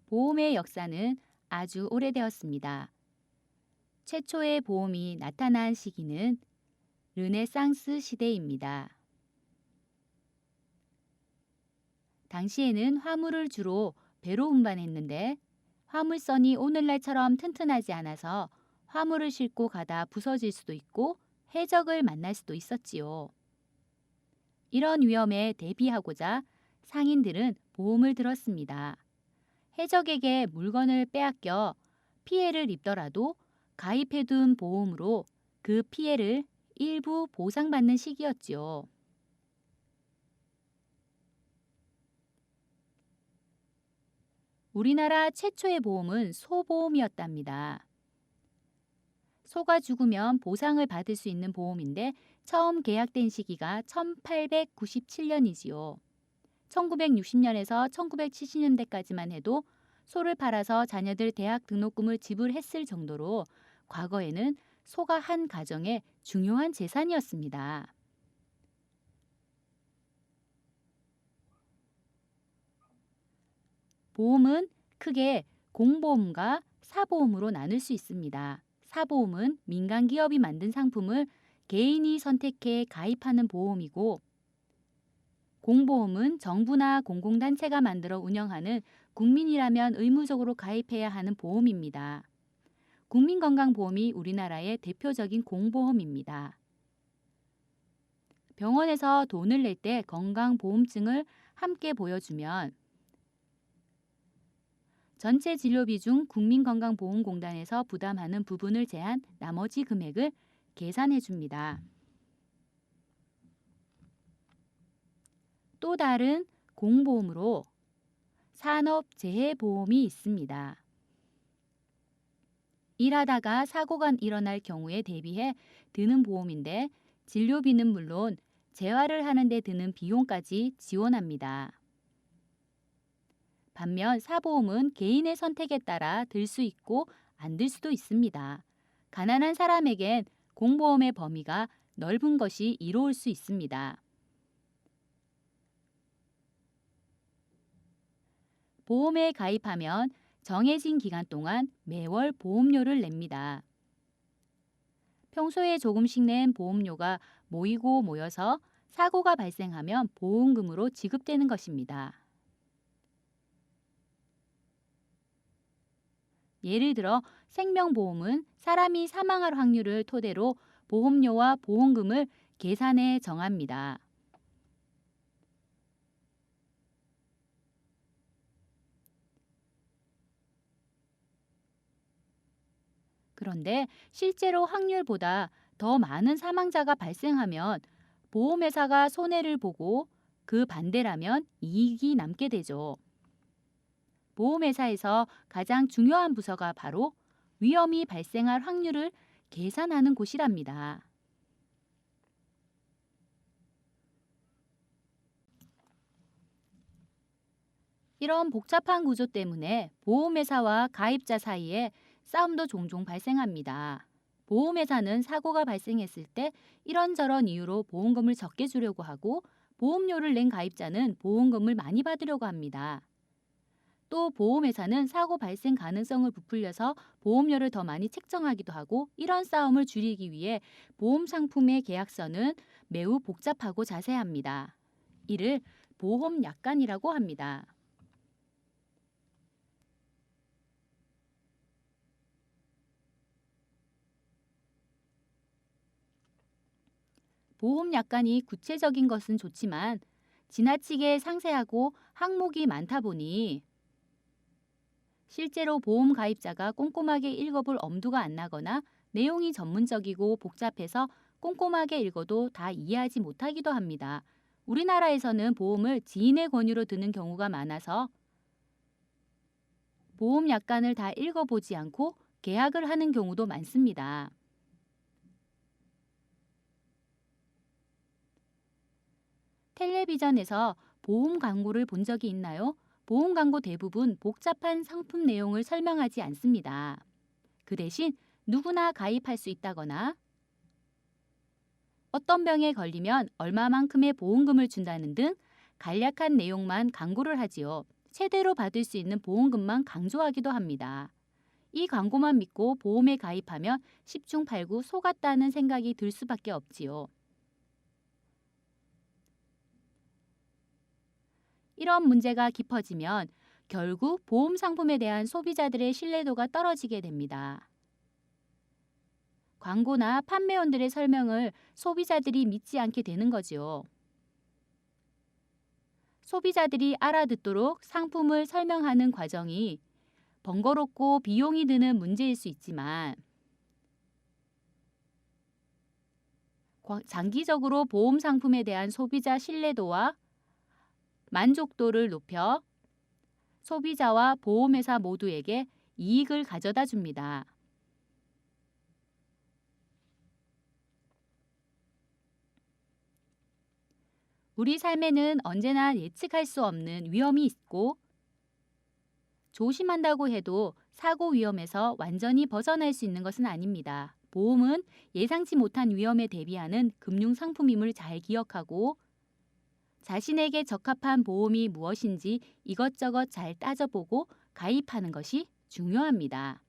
보험의 역사는 아주 오래되었습니다. 최초의 보험이 나타난 시기는 르네상스 시대입니다. 당시에는 화물을 주로 배로 운반했는데 화물선이 오늘날처럼 튼튼하지 않아서 화물을 싣고 가다 부서질 수도 있고 해적을 만날 수도 있었지요. 이런 위험에 대비하고자 상인들은 보험을 들었습니다. 해적에게 물건을 빼앗겨 피해를 입더라도 가입해둔 보험으로 그 피해를 일부 보상받는 시기였지요. 우리나라 최초의 보험은 소보험이었답니다. 소가 죽으면 보상을 받을 수 있는 보험인데 처음 계약된 시기가 1897년이지요. 1960년에서 1970년대까지만 해도 소를 팔아서 자녀들 대학 등록금을 지불했을 정도로 과거에는 소가 한 가정의 중요한 재산이었습니다. 보험은 크게 공보험과 사보험으로 나눌 수 있습니다. 사보험은 민간 기업이 만든 상품을 개인이 선택해 가입하는 보험이고 공보험은 정부나 공공단체가 만들어 운영하는 국민이라면 의무적으로 가입해야 하는 보험입니다. 국민건강보험이 우리나라의 대표적인 공보험입니다. 병원에서 돈을 낼 때 건강보험증을 함께 보여주면 전체 진료비 중 국민건강보험공단에서 부담하는 부분을 제한 나머지 금액을 계산해 줍니다. 또 다른 공보험으로 산업재해보험이 있습니다. 일하다가 사고가 일어날 경우에 대비해 드는 보험인데 진료비는 물론 재활을 하는 데 드는 비용까지 지원합니다. 반면 사보험은 개인의 선택에 따라 들 수 있고 안 들 수도 있습니다. 가난한 사람에겐 공보험의 범위가 넓은 것이 이로울 수 있습니다. 보험에 가입하면 정해진 기간 동안 매월 보험료를 냅니다. 평소에 조금씩 낸 보험료가 모이고 모여서 사고가 발생하면 보험금으로 지급되는 것입니다. 예를 들어 생명보험은 사람이 사망할 확률을 토대로 보험료와 보험금을 계산해 정합니다. 그런데 실제로 확률보다 더 많은 사망자가 발생하면 보험회사가 손해를 보고 그 반대라면 이익이 남게 되죠. 보험회사에서 가장 중요한 부서가 바로 위험이 발생할 확률을 계산하는 곳이랍니다. 이런 복잡한 구조 때문에 보험회사와 가입자 사이에 싸움도 종종 발생합니다. 보험회사는 사고가 발생했을 때 이런저런 이유로 보험금을 적게 주려고 하고 보험료를 낸 가입자는 보험금을 많이 받으려고 합니다. 또 보험회사는 사고 발생 가능성을 부풀려서 보험료를 더 많이 책정하기도 하고 이런 싸움을 줄이기 위해 보험 상품의 계약서는 매우 복잡하고 자세합니다. 이를 보험 약관이라고 합니다. 보험 약관이 구체적인 것은 좋지만 지나치게 상세하고 항목이 많다 보니 실제로 보험 가입자가 꼼꼼하게 읽어볼 엄두가 안 나거나 내용이 전문적이고 복잡해서 꼼꼼하게 읽어도 다 이해하지 못하기도 합니다. 우리나라에서는 보험을 지인의 권유로 드는 경우가 많아서 보험 약관을 다 읽어보지 않고 계약을 하는 경우도 많습니다. 텔레비전에서 보험 광고를 본 적이 있나요? 보험 광고 대부분 복잡한 상품 내용을 설명하지 않습니다. 그 대신 누구나 가입할 수 있다거나 어떤 병에 걸리면 얼마만큼의 보험금을 준다는 등 간략한 내용만 광고를 하지요. 최대로 받을 수 있는 보험금만 강조하기도 합니다. 이 광고만 믿고 보험에 가입하면 10중 8구 속았다는 생각이 들 수밖에 없지요. 이런 문제가 깊어지면 결국 보험 상품에 대한 소비자들의 신뢰도가 떨어지게 됩니다. 광고나 판매원들의 설명을 소비자들이 믿지 않게 되는 거지요. 소비자들이 알아듣도록 상품을 설명하는 과정이 번거롭고 비용이 드는 문제일 수 있지만 장기적으로 보험 상품에 대한 소비자 신뢰도와 만족도를 높여 소비자와 보험회사 모두에게 이익을 가져다 줍니다. 우리 삶에는 언제나 예측할 수 없는 위험이 있고 조심한다고 해도 사고 위험에서 완전히 벗어날 수 있는 것은 아닙니다. 보험은 예상치 못한 위험에 대비하는 금융 상품임을 잘 기억하고 자신에게 적합한 보험이 무엇인지 이것저것 잘 따져보고 가입하는 것이 중요합니다.